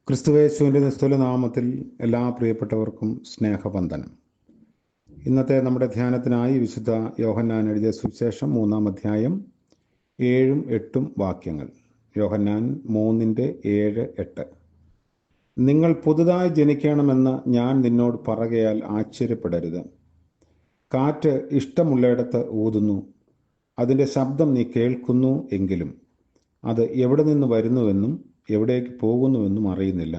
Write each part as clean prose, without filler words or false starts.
ക്രിസ്തുയേശുവിൻ്റെ നിസ്തുല നാമത്തിൽ എല്ലാ പ്രിയപ്പെട്ടവർക്കും സ്നേഹവന്ദനം. ഇന്നത്തെ നമ്മുടെ ധ്യാനത്തിനായി വിശുദ്ധ യോഹന്നാൻ എഴുതിയ സുവിശേഷം 3-ാം അധ്യായം 7-8 വാക്യങ്ങൾ. യോഹന്നാൻ 3:7-8. നിങ്ങൾ പുതുതായി ജനിക്കണമെന്ന് ഞാൻ നിന്നോട് പറകയാൽ ആശ്ചര്യപ്പെടരുത്. കാറ്റ് ഇഷ്ടമുള്ളയിടത്ത് ഊതുന്നു, അതിൻ്റെ ശബ്ദം നീ കേൾക്കുന്നു, എങ്കിലും അത് എവിടെ നിന്ന് വരുന്നുവെന്നും എവിടേക്ക് പോകുന്നുവെന്നും അറിയുന്നില്ല.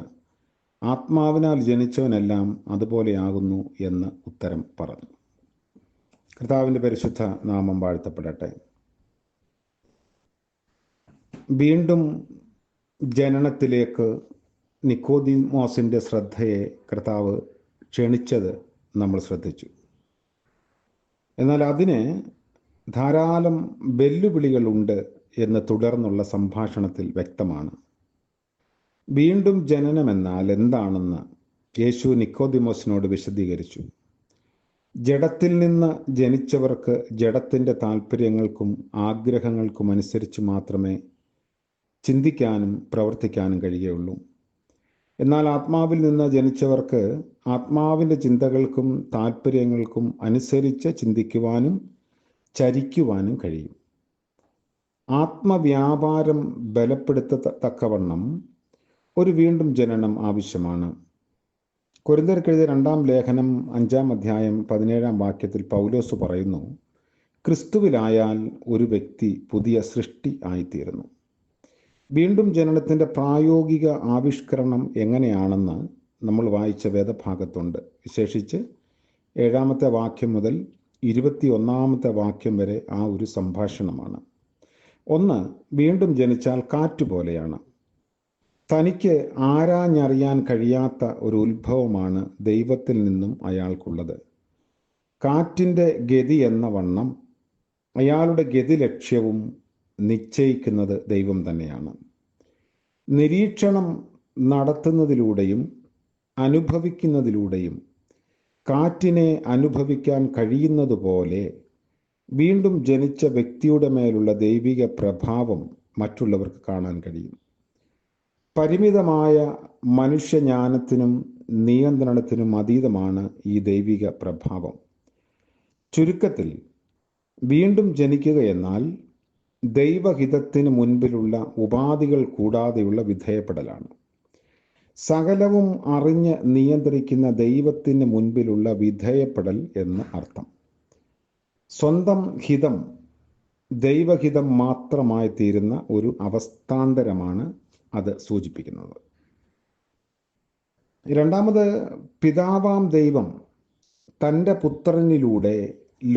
ആത്മാവിനാൽ ജനിച്ചവനെല്ലാം അതുപോലെയാകുന്നു എന്ന് ഉത്തരം പറഞ്ഞു. കർത്താവിൻ്റെ പരിശുദ്ധ നാമം വാഴ്ത്തപ്പെടട്ടെ. വീണ്ടും ജനനത്തിലേക്ക് നിക്കോദിമോസിൻ്റെ ശ്രദ്ധയെ കർത്താവ് ക്ഷണിച്ചത് നമ്മൾ ശ്രദ്ധിച്ചു. എന്നാൽ അതിന് ധാരാളം വെല്ലുവിളികളുണ്ട് എന്ന് തുടർന്നുള്ള സംഭാഷണത്തിൽ വ്യക്തമാണ്. വീണ്ടും ജനനമെന്നാൽ എന്താണെന്ന് യേശു നിക്കോദിമോസിനോട് വിശദീകരിച്ചു. ജഡത്തിൽ നിന്ന് ജനിച്ചവർക്ക് ജഡത്തിൻ്റെ താല്പര്യങ്ങൾക്കും ആഗ്രഹങ്ങൾക്കും അനുസരിച്ച് മാത്രമേ ചിന്തിക്കാനും പ്രവർത്തിക്കാനും കഴിയുകയുള്ളൂ. എന്നാൽ ആത്മാവിൽ നിന്ന് ജനിച്ചവർക്ക് ആത്മാവിൻ്റെ ചിന്തകൾക്കും താല്പര്യങ്ങൾക്കും അനുസരിച്ച് ചിന്തിക്കുവാനും ചരിക്കുവാനും കഴിയും. ആത്മവ്യാപാരം ബലപ്പെടുത്തത്തക്കവണ്ണം ഒരു വീണ്ടും ജനനം ആവശ്യമാണ്. കൊരിന്ത്യർക്കെഴുതിയ 2-ാം ലേഖനം 5-ാം അധ്യായം 17-ാം വാക്യത്തിൽ പൗലോസ് പറയുന്നു, ക്രിസ്തുവിലായാൽ ഒരു വ്യക്തി പുതിയ സൃഷ്ടി ആയിത്തീരുന്നു. വീണ്ടും ജനനത്തിൻ്റെ പ്രായോഗിക ആവിഷ്കരണം എങ്ങനെയാണെന്ന് നമ്മൾ വായിച്ച വേദഭാഗത്തുണ്ട്. വിശേഷിച്ച് 7-ാമത്തെ വാക്യം മുതൽ 21-ാമത്തെ വാക്യം വരെ ആ ഒരു സംഭാഷണമാണ്. ഒന്ന്, വീണ്ടും ജനിച്ചാൽ കാറ്റുപോലെയാണ്. തനിക്ക് ആരാഞ്ഞറിയാൻ കഴിയാത്ത ഒരു ഉത്ഭവമാണ് ദൈവത്തിൽ നിന്നും അയാൾക്കുള്ളത്. കാറ്റിൻ്റെ ഗതി എന്ന വണ്ണം അയാളുടെ ഗതി ലക്ഷ്യവും നിശ്ചയിക്കുന്നത് ദൈവം തന്നെയാണ്. നിരീക്ഷണം നടത്തുന്നതിലൂടെയും അനുഭവിക്കുന്നതിലൂടെയും കാറ്റിനെ അനുഭവിക്കാൻ കഴിയുന്നതുപോലെ വീണ്ടും ജനിച്ച വ്യക്തിയുടെ മേലുള്ള ദൈവിക പ്രഭാവം മറ്റുള്ളവർക്ക് കാണാൻ കഴിയും. പരിമിതമായ മനുഷ്യജ്ഞാനത്തിനും നിയന്ത്രണത്തിനും അതീതമാണ് ഈ ദൈവിക പ്രഭാവം. ചുരുക്കത്തിൽ, വീണ്ടും ജനിക്കുക എന്നാൽ ദൈവഹിതത്തിന് മുൻപിലുള്ള ഉപാധികൾ കൂടാതെയുള്ള വിധേയപ്പെടലാണ്. സകലവും അറിഞ്ഞ് നിയന്ത്രിക്കുന്ന ദൈവത്തിന് മുൻപിലുള്ള വിധേയപ്പെടൽ എന്ന് അർത്ഥം. സ്വന്തം ഹിതം ദൈവഹിതം മാത്രമായി തീരുന്ന ഒരു അവസ്ഥാന്തരമാണ് അത് സൂചിപ്പിക്കുന്നത്. രണ്ടാമത്, പിതാവാം ദൈവം തൻ്റെ പുത്രനിലൂടെ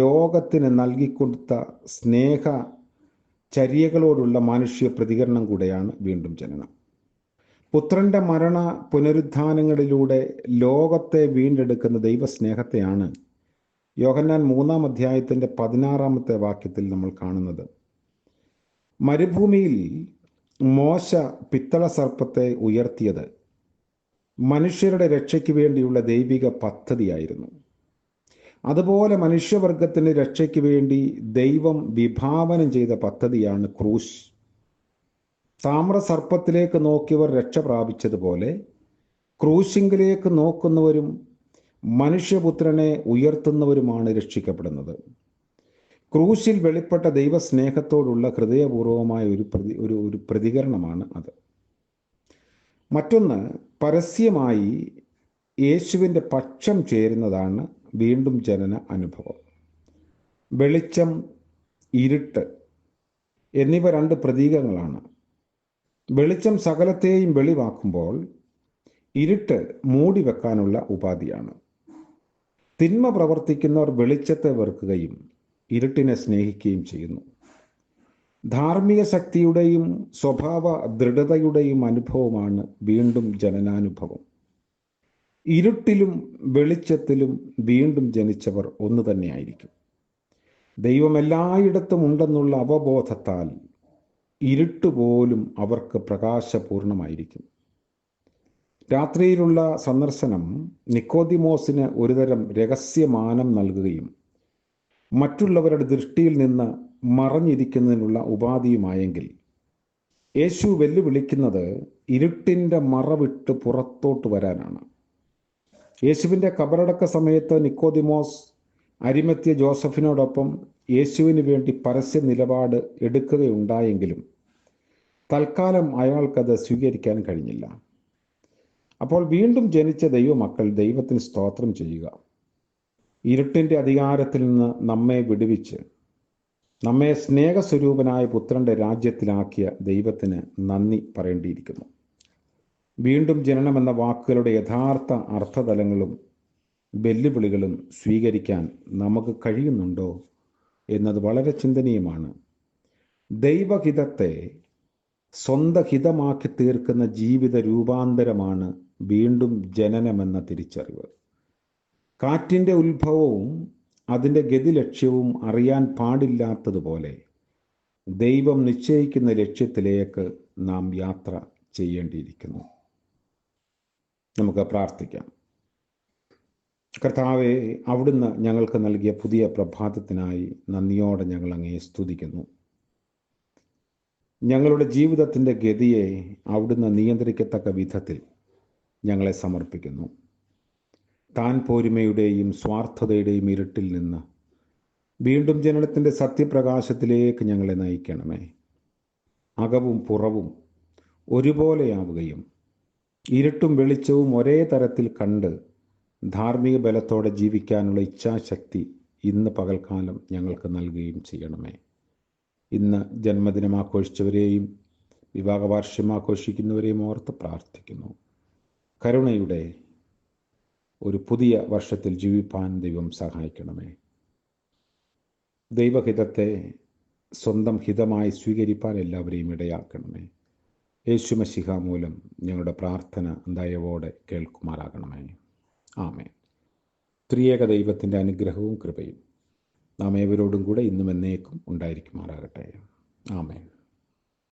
ലോകത്തിന് നൽകിക്കൊടുത്ത സ്നേഹ ചര്യകളോടുള്ള മനുഷ്യ പ്രതികരണം കൂടെയാണ് വീണ്ടും ജനനം. പുത്രൻ്റെ മരണ പുനരുത്ഥാനങ്ങളിലൂടെ ലോകത്തെ വീണ്ടെടുക്കുന്ന ദൈവസ്നേഹത്തെയാണ് യോഹന്നാൻ 3-ാം അധ്യായത്തിൻ്റെ 16-ാമത്തെ വാക്യത്തിൽ നമ്മൾ കാണുന്നത്. മരുഭൂമിയിൽ മോശ പിത്തള സർപ്പത്തെ ഉയർത്തിയത് മനുഷ്യരുടെ രക്ഷയ്ക്ക് വേണ്ടിയുള്ള ദൈവിക പദ്ധതിയായിരുന്നു. അതുപോലെ മനുഷ്യവർഗത്തിന് രക്ഷയ്ക്ക് വേണ്ടി ദൈവം വിഭാവനം ചെയ്ത പദ്ധതിയാണ് ക്രൂശ്. താമ്രസർപ്പത്തിലേക്ക് നോക്കിയവർ രക്ഷ പ്രാപിച്ചതുപോലെ ക്രൂശിങ്കിലേക്ക് നോക്കുന്നവരും മനുഷ്യപുത്രനെ ഉയർത്തുന്നവരുമാണ് രക്ഷിക്കപ്പെടുന്നത്. ക്രൂശിൽ വെളിപ്പെട്ട ദൈവസ്നേഹത്തോടുള്ള ഹൃദയപൂർവമായ ഒരു പ്രതികരണമാണ് അത്. മറ്റൊന്ന്, പരസ്യമായി യേശുവിൻ്റെ പക്ഷം ചേരുന്നതാണ് വീണ്ടും ജനന അനുഭവം. വെളിച്ചം, ഇരുട്ട് എന്നിവ 2 പ്രതീകങ്ങളാണ്. വെളിച്ചം സകലത്തെയും വെളിവാക്കുമ്പോൾ ഇരുട്ട് മൂടി വെക്കാനുള്ള ഉപാധിയാണ്. തിന്മ പ്രവർത്തിക്കുന്നവർ വെളിച്ചത്തെ വെറുക്കുകയും ഇരുട്ടിനെ സ്നേഹിക്കുകയും ചെയ്യുന്നു. ധാർമ്മിക ശക്തിയുടെയും സ്വഭാവ ദൃഢതയുടെയും അനുഭവമാണ് വീണ്ടും ജനനാനുഭവം. ഇരുട്ടിലും വെളിച്ചത്തിലും വീണ്ടും ജനിച്ചവർ ഒന്നു തന്നെയായിരിക്കും. ദൈവം എല്ലായിടത്തും ഉണ്ടെന്നുള്ള അവബോധത്താൽ ഇരുട്ടുപോലും അവർക്ക് പ്രകാശപൂർണമായിരിക്കും. രാത്രിയിലുള്ള സന്ദർശനം നിക്കോദിമോസിന് ഒരുതരം രഹസ്യമാനം നൽകുകയും മറ്റുള്ളവരുടെ ദൃഷ്ടിയിൽ നിന്ന് മറഞ്ഞിരിക്കുന്നതിനുള്ള ഉപാധിയുമായെങ്കിൽ യേശു വെല്ലുവിളിക്കുന്നത് ഇരുട്ടിൻ്റെ മറവിട്ട് പുറത്തോട്ട് വരാനാണ്. യേശുവിൻ്റെ കബറടക്ക സമയത്ത് നിക്കോദിമോസ് അരിമത്യ ജോസഫിനോടൊപ്പം യേശുവിന് വേണ്ടി പരസ്യ നിലപാട് എടുക്കുകയുണ്ടായെങ്കിലും തൽക്കാലം അയാൾക്കത് സ്വീകരിക്കാൻ കഴിഞ്ഞില്ല. അപ്പോൾ വീണ്ടും ജനിച്ച ദൈവമക്കൾ ദൈവത്തിന് സ്തോത്രം ചെയ്യുക. ഇരുട്ടിൻ്റെ അധികാരത്തിൽ നിന്ന് നമ്മെ വിടുവിച്ച് നമ്മെ സ്നേഹസ്വരൂപനായ പുത്രൻ്റെ രാജ്യത്തിലാക്കിയ ദൈവത്തിന് നന്ദി പറയേണ്ടിയിരിക്കുന്നു. വീണ്ടും ജനനമെന്ന വാക്കുകളുടെ യഥാർത്ഥ അർത്ഥതലങ്ങളും വെല്ലുവിളികളും സ്വീകരിക്കാൻ നമുക്ക് കഴിയുന്നുണ്ടോ എന്നത് വളരെ ചിന്തനീയമാണ്. ദൈവഹിതത്തെ സ്വന്തം ഹിതമാക്കി തീർക്കുന്ന ജീവിത രൂപാന്തരമാണ് വീണ്ടും ജനനമെന്ന തിരിച്ചറിവ്. കാറ്റിൻ്റെ ഉത്ഭവവും അതിൻ്റെ ഗതിലക്ഷ്യവും അറിയാൻ പാടില്ലാത്തതുപോലെ ദൈവം നിശ്ചയിക്കുന്ന ലക്ഷ്യത്തിലേക്ക് നാം യാത്ര ചെയ്യേണ്ടിയിരിക്കുന്നു. നമുക്ക് പ്രാർത്ഥിക്കാം. കർത്താവേ, അവിടുന്ന് ഞങ്ങൾക്ക് നൽകിയ പുതിയ പ്രഭാതത്തിനായി നന്ദിയോടെ ഞങ്ങൾ അങ്ങയെ സ്തുതിക്കുന്നു. ഞങ്ങളുടെ ജീവിതത്തിൻ്റെ ഗതിയെ അവിടുന്ന് നിയന്ത്രിക്കത്തക്ക വിധത്തിൽ ഞങ്ങളെ സമർപ്പിക്കുന്നു. താൻ പോരുമയുടെയും സ്വാർത്ഥതയുടെയും ഇരുട്ടിൽ നിന്ന് വീണ്ടും ജനനത്തിൻ്റെ സത്യപ്രകാശത്തിലേക്ക് ഞങ്ങളെ നയിക്കണമേ. അകവും പുറവും ഒരുപോലെയാവുകയും ഇരുട്ടും വെളിച്ചവും ഒരേ തരത്തിൽ കണ്ട് ധാർമ്മിക ബലത്തോടെ ജീവിക്കാനുള്ള ഇച്ഛാശക്തി ഇന്ന് പകൽക്കാലം ഞങ്ങൾക്ക് നൽകുകയും ചെയ്യണമേ. ഇന്ന് ജന്മദിനം ആഘോഷിച്ചവരെയും വിവാഹ വാർഷികം ആഘോഷിക്കുന്നവരെയും ഓർത്ത് പ്രാർത്ഥിക്കുന്നു. കരുണയുടെ ഒരു പുതിയ വർഷത്തിൽ ജീവിപ്പാൻ ദൈവം സഹായിക്കണമേ. ദൈവഹിതത്തെ സ്വന്തം ഹിതമായി സ്വീകരിപ്പാൻ എല്ലാവരെയും ഇടയാക്കണമേ. യേശു മശിഹ മൂലം ഞങ്ങളുടെ പ്രാർത്ഥന ദയവോടെ കേൾക്കുമാറാകണമേ. ആമേൻ. ത്രിയേക ദൈവത്തിൻ്റെ അനുഗ്രഹവും കൃപയും നാം ഏവരോടും കൂടെ ഇന്നും എന്നേക്കും ഉണ്ടായിരിക്കുമാറാകട്ടെ. ആമേൻ.